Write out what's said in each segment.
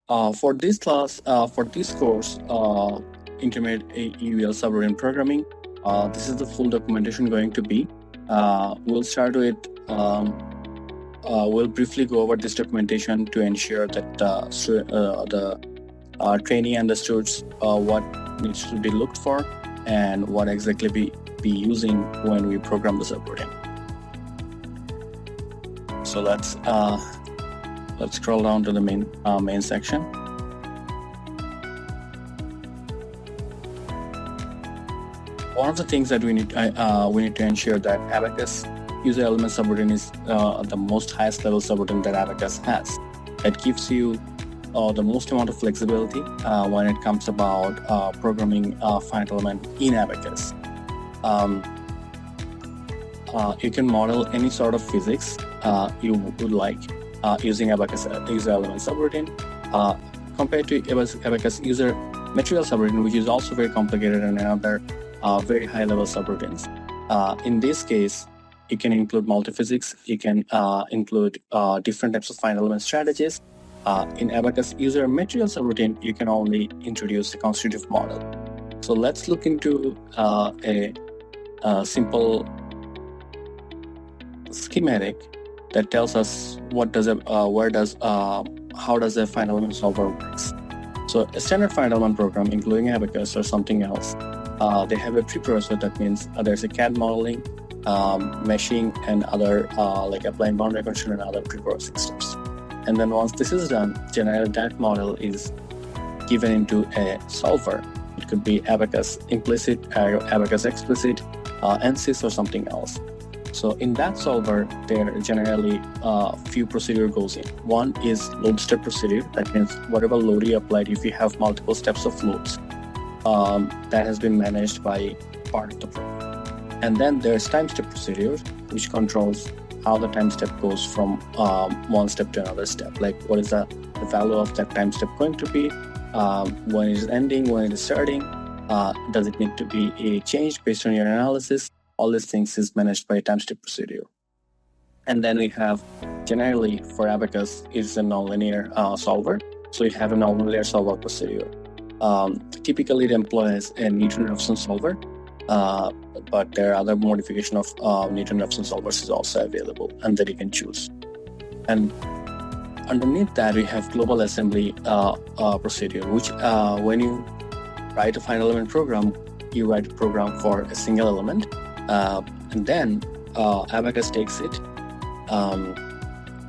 For this class, for this course, Intermediate UEL Subroutine Programming, this is the full documentation going to be. We'll start with, we'll briefly go over this documentation to ensure that the trainee understands what needs to be looked for and what exactly be using when we program the subroutine. So let's scroll down to the main section. One of the things that we need to ensure that Abaqus user element subroutine is the most highest level subroutine that Abaqus has. It gives you the most amount of flexibility when it comes about programming finite element in Abaqus. You can model any sort of physics you would like using Abaqus user element subroutine compared to Abaqus user material subroutine, which is also very complicated and another very high level subroutines. In this case, you can include multiphysics, you can include different types of finite element strategies. In Abaqus user material subroutine, you can only introduce a constitutive model. So let's look into a simple schematic that tells us what does how does a finite element solver works. So a standard finite element program, including Abaqus or something else, they have a precursor. That means there's a CAD modeling, meshing, and other like applying boundary condition and other precursor steps. And then once this is done, generally that model is given into a solver. It could be Abaqus implicit, or Abaqus explicit, ANSYS, or something else. So in that solver, there are generally few procedure goes in. One is load step procedure. That means whatever load you applied, if you have multiple steps of loads, that has been managed by part of the program. And then there's time step procedure, which controls how the time step goes from one step to another step. Like what is the value of that time step going to be, when it is ending, when it is starting, does it need to be changed based on your analysis? All these things is managed by a time step procedure. And then we have, generally for Abaqus, it's a nonlinear solver. So you have a nonlinear solver procedure. Typically it employs a Newton-Raphson solver, but there are other modification of Newton-Raphson solvers is also available and that you can choose. And underneath that we have global assembly procedure, which when you write a finite element program, you write a program for a single element, and then Abaqus takes it,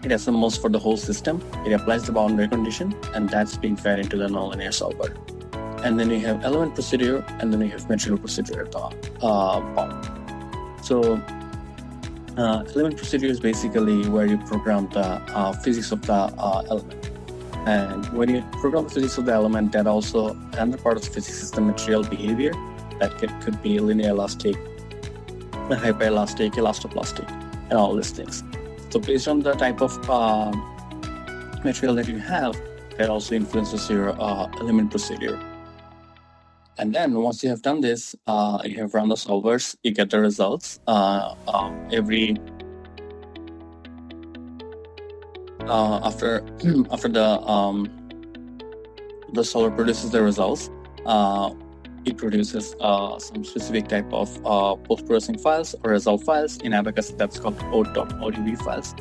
it assembles for the whole system, it applies the boundary condition, and that's being fed into the nonlinear solver. And then we have element procedure, and then we have material procedure at the bottom. So element procedure is basically where you program the physics of the element. And when you program the physics of the element, that also another part of the physics is the material behavior. That could be linear elastic, hyperelastic, elastoplastic, and all these things. So based on the type of material that you have, that also influences your element procedure. And then once you have done this, you have run the solvers, you get the results. After the solver produces the results, it produces some specific type of post-processing files or result files. In Abaqus, that's called ODB files.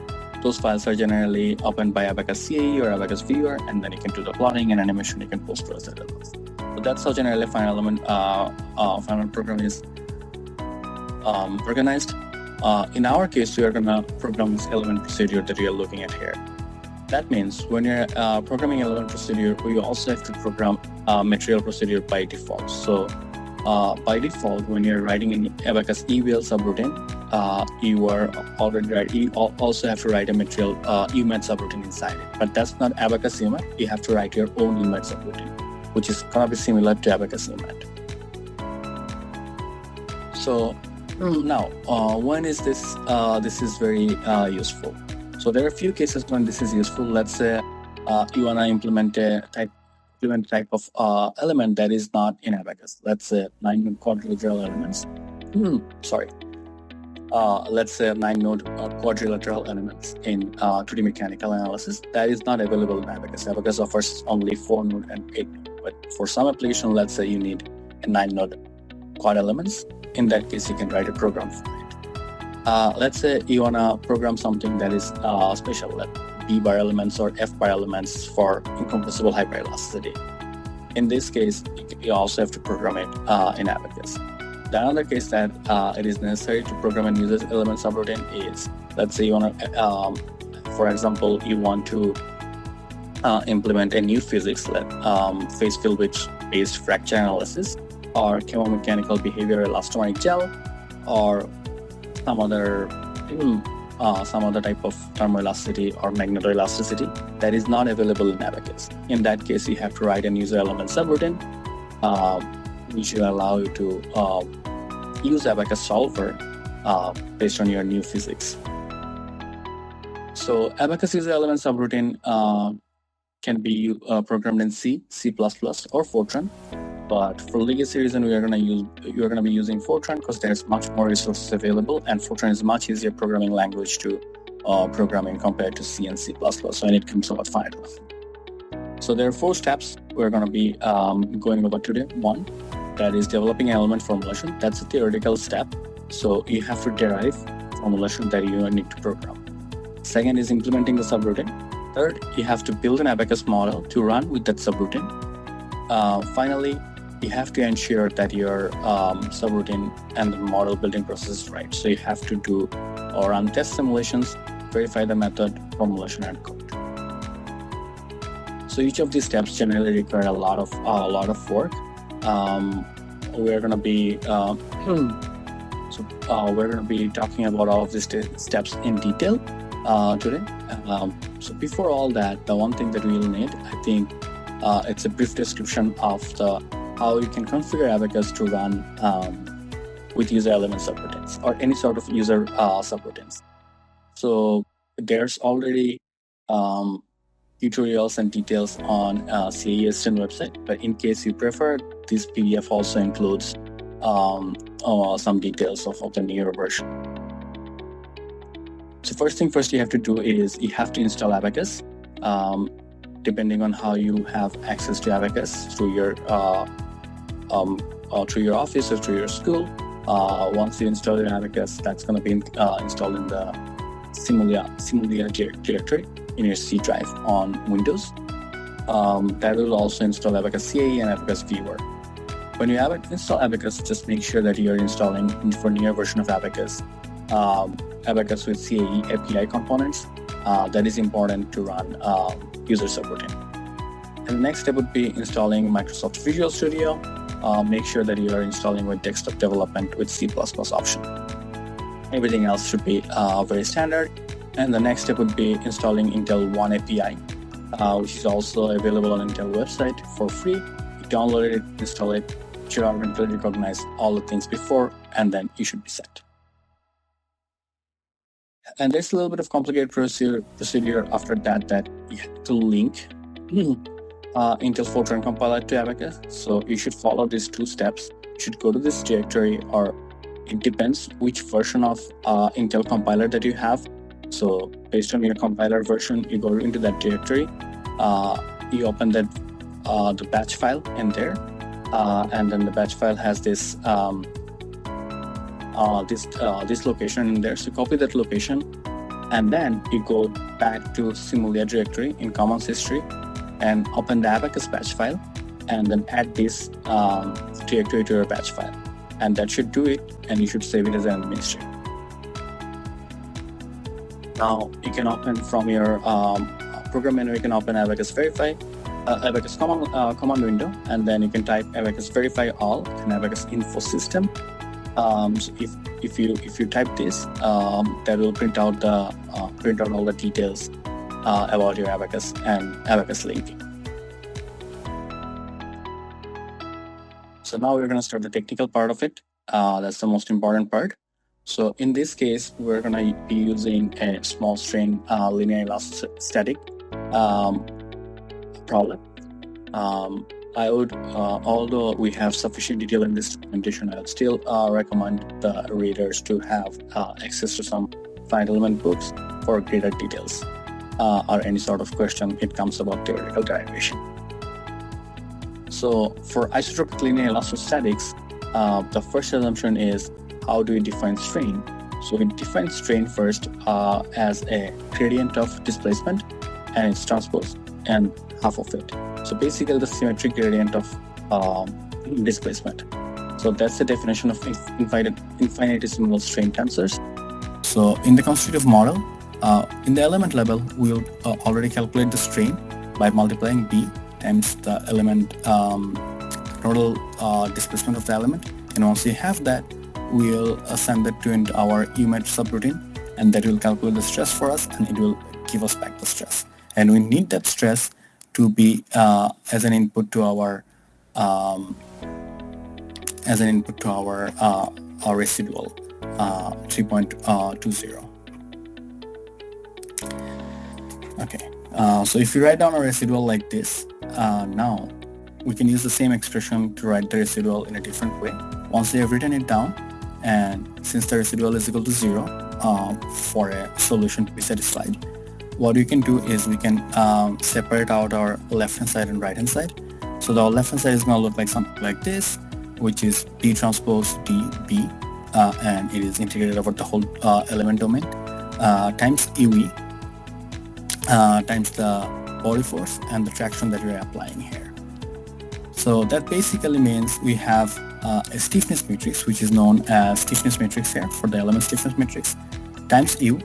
Those files are generally opened by Abaqus CAE or Abaqus Viewer, and then you can do the plotting and animation, you can post-process the results. So that's how generally finite element program is organized. In our case, we are going to program this element procedure that we are looking at here. That means when you're programming element procedure, we also have to program material procedure by default. So by default, when you're writing in Abaqus UEL subroutine, you are already right. You also have to write a material UMAT subroutine inside it. But that's not Abaqus UMAT. You have to write your own UMAT subroutine, which is going to be similar to Abaqus UMAT. So now, when is this? This is very useful. So there are a few cases when this is useful. Let's say you want to implement a type of element that is not in Abaqus. Let's say 9 quadrilateral elements. let's say 9-node quadrilateral elements in 2D mechanical analysis. That is not available in Abaqus. Abaqus offers only 4-node and 8-node. But for some application, let's say you need a 9-node quad elements. In that case, you can write a program for it. Let's say you want to program something that is special, like B-bar elements or F-bar elements for incompressible hyperelasticity. In this case, you also have to program it in Abaqus. The another case that it is necessary to program and use this element subroutine is, let's say you want to, for example, you want to implement a new physics like phase field based fracture analysis, or chemomechanical behavior elastomeric gel, or some other type of thermoelasticity or magnetoelasticity that is not available in Abaqus. In that case, you have to write an user element subroutine, which will allow you to use Abaqus solver based on your new physics. So Abaqus user element subroutine can be programmed in C, C++, or Fortran. But for legacy reason, you're gonna be using Fortran because there's much more resources available, and Fortran is a much easier programming language to programming compared to C and C++. So when it comes about finite. So there are 4 steps we're gonna be going over today. 1, that is developing element formulation. That's a theoretical step. So you have to derive formulation that you need to program. 2nd is implementing the subroutine. 3rd, you have to build an Abaqus model to run with that subroutine. Finally, you have to ensure that your subroutine and the model building process is right. So you have to do or run test simulations, verify the method, formulation, and code. So each of these steps generally require a lot of work. We're gonna be talking about all of these steps in detail today. So before all that, the one thing that we'll need, I think, it's a brief description of how you can configure Abaqus to run with user element subroutines or any sort of user subroutines. So there's already tutorials and details on CAE-STEM website, but in case you prefer, this PDF also includes some details of the newer version. So first thing first you have to do is you have to install Abaqus. Depending on how you have access to Abaqus through your office or through your school. Once you install your Abaqus, that's going to be installed in the Simulia directory in your C drive on Windows. That will also install Abaqus CAE and Abaqus Viewer. When you install Abaqus, just make sure that you are installing for newer version of Abaqus, Abaqus with CAE API components. That is important to run user subroutine. And the next step would be installing Microsoft Visual Studio. Make sure that you are installing with desktop development with C++ option. Everything else should be very standard. And the next step would be installing Intel One API, which is also available on Intel website for free. You download it, install it, it should automatically recognize all the things before, and then you should be set. And there's a little bit of complicated procedure after that you have to link Intel Fortran compiler to Abaqus. So you should follow these 2 steps. You should go to this directory, or it depends which version of Intel compiler that you have. So based on your compiler version, you go into that directory, you open that the batch file in there, and then the batch file has this this location in there. So copy that location, and then you go back to Simulia directory in Commons history and open the Abaqus batch file, and then add this directory to your batch file, and that should do it, and you should save it as an administrator. Now you can open from your program menu, you can open Abaqus verify, Abaqus command window, and then you can type Abaqus verify all and Abaqus info system. So if you type this, that will print out all the details about your Abaqus and Abaqus linking. So now we're going to start the technical part of it. That's the most important part. So in this case, we're going to be using a small strain linear elastic problem. I would, although we have sufficient detail in this documentation, I would still recommend the readers to have access to some finite element books for greater details or any sort of question it comes about theoretical derivation. So for isotropic linear elastostatics, the first assumption is how do we define strain? So we define strain first as a gradient of displacement and its transpose and half of it. So basically the symmetric gradient of displacement. So that's the definition of infinitesimal strain tensors. So in the constitutive model, in the element level, we'll already calculate the strain by multiplying B times the element total displacement of the element. And once we have that, we'll send that to into our UMAT subroutine, and that will calculate the stress for us, and it will give us back the stress. And we need that stress to be as an input to our residual 3.20. Okay, so if you write down a residual like this, now we can use the same expression to write the residual in a different way. Once we have written it down, and since the residual is equal to 0 for a solution to be satisfied, what we can do is we can separate out our left hand side and right hand side. So the left hand side is going to look like something like this, which is B transpose D B, and it is integrated over the whole element domain times EV times the body force and the traction that we are applying here. So that basically means we have a stiffness matrix, which is known as stiffness matrix here for the element stiffness matrix, times U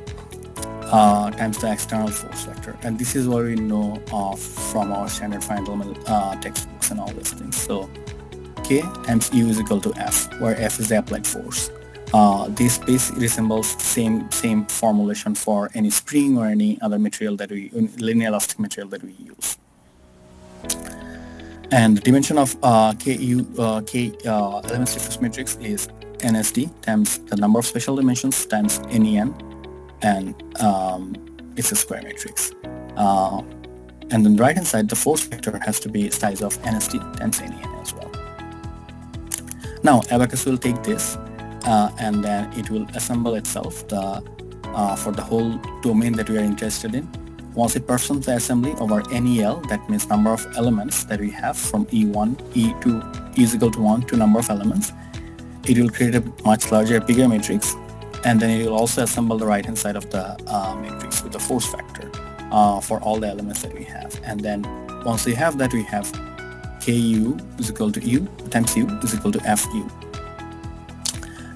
times the external force vector. And this is what we know of from our standard finite element textbooks and all those things. So K times U is equal to F, where F is the applied force. This basically resembles same formulation for any spring or any other material that linear elastic material that we use. And the dimension of element stiffness matrix is NSD times the number of special dimensions times NEN, and it's a square matrix. And on the right hand side, the force vector has to be size of NSD times NEN as well. Now Abaqus will take this and then it will assemble itself for the whole domain that we are interested in. Once it performs the assembly over NEL, that means number of elements that we have from E1, E2 is equal to 1 to number of elements, it will create a much larger, bigger matrix, and then it will also assemble the right hand side of the matrix with the force factor for all the elements that we have. And then once we have that, we have KU is equal to U times U is equal to FU.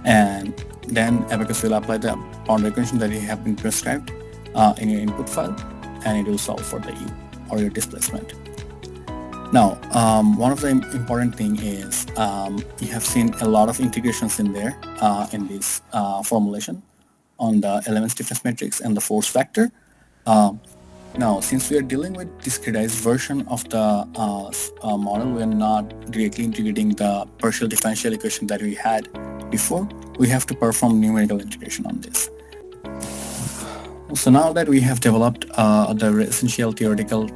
And then Abaqus will apply the boundary condition that you have been prescribed in your input file, and it will solve for the U or your displacement. Now, one of the important thing is you have seen a lot of integrations in there in this formulation on the element stiffness matrix and the force factor. Now, since we are dealing with discretized version of the model, we are not directly integrating the partial differential equation that we had before. We have to perform numerical integration on this. So now that we have developed the essential theoretical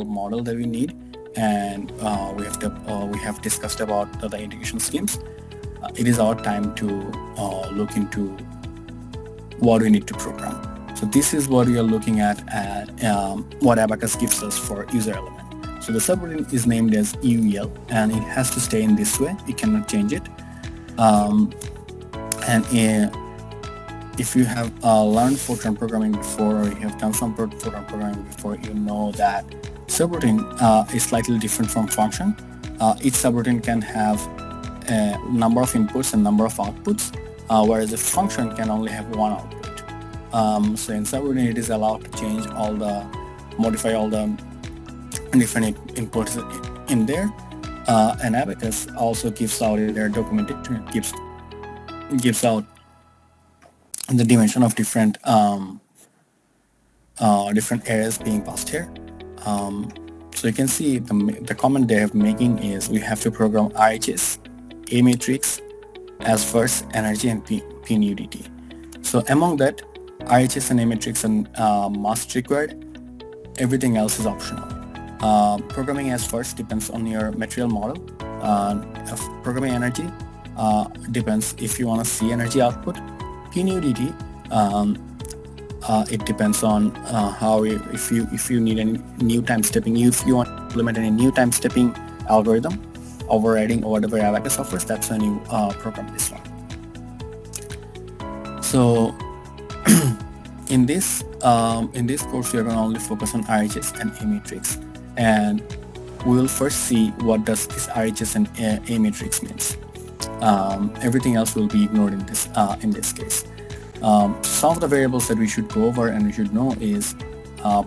model that we need, and we have discussed about the integration schemes, it is our time to look into what we need to program. So this is what we are looking at what Abaqus gives us for user element. So the subroutine is named as UEL, and it has to stay in this way. You cannot change it. If you have learned Fortran programming before, or you have done some Fortran programming before, you know that subroutine is slightly different from function. Each subroutine can have a number of inputs and number of outputs, whereas a function can only have one output. So in subroutine, it is allowed to change modify all the different inputs in there. And Abaqus also gives out in their documentation, it gives out the dimension of different areas being passed here. So you can see the comment they have making is we have to program RHS, A matrix, as first, energy, and P UDT. So among that, RHS and A matrix and must required. Everything else is optional. Programming as first depends on your material model. Programming energy depends if you want to see energy output. PNUDT, it depends on if you need any new time stepping, if you want to implement any new time stepping algorithm, overriding or whatever Abaqus offers, that's when you program this one. So in this course, we are going to only focus on RHS and A matrix, and we will first see what does this RHS and A matrix means. Everything else will be ignored in this case. Some of the variables that we should go over and we should know is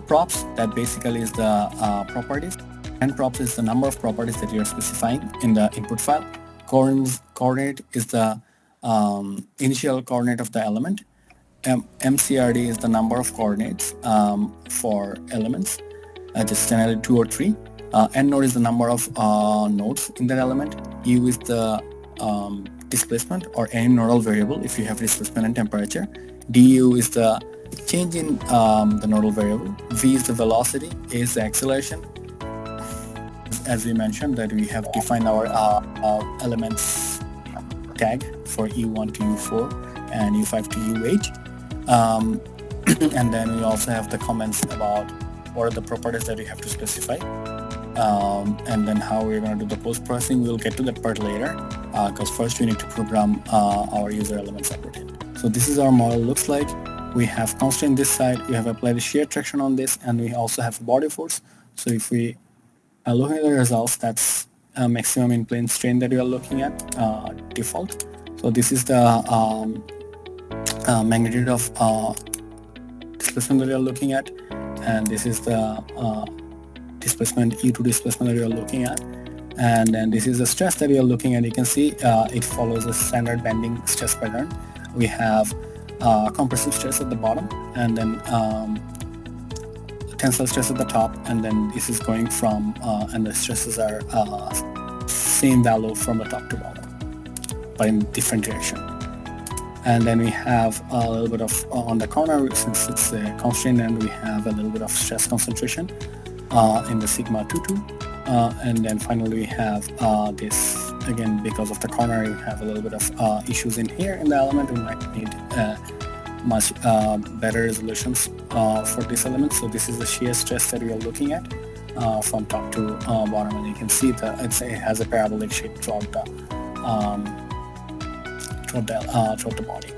props, that basically is the properties, and props is the number of properties that you are specifying in the input file. Coordinate is the initial coordinate of the element. MCRD is the number of coordinates for elements, just generally 2 or 3. End node is the number of nodes in that element. U is the displacement or any nodal variable if you have displacement and temperature. Du is the change in the nodal variable. V is the velocity. A is the acceleration. As we mentioned, that we have defined our elements tag for U1 to U4 and U5 to U8. And then we also have the comments about what are the properties that we have to specify. And then how we're going to do the post-processing, we'll get to that part later, because first we need to program our user element subroutine. So this is our model looks like. We have constraint this side, we have applied a shear traction on this, and we also have body force. So if we are looking at the results, that's maximum in plane strain that we are looking at, default. So this is the magnitude of displacement that we are looking at, and this is the displacement, E2 displacement that we are looking at, and then this is the stress that we are looking at. You can see it follows a standard bending stress pattern. We have compressive stress at the bottom, and then tensile stress at the top, and then this is going from and the stresses are same value from the top to bottom but in different direction. And then we have a little bit of on the corner, since it's a constraint, and we have a little bit of stress concentration in the sigma 22, and then finally we have this again, because of the corner, we have a little bit of issues in here in the element. We might need much better resolutions for this element. So this is the shear stress that we are looking at from top to bottom, and you can see that it has a parabolic shape throughout the body.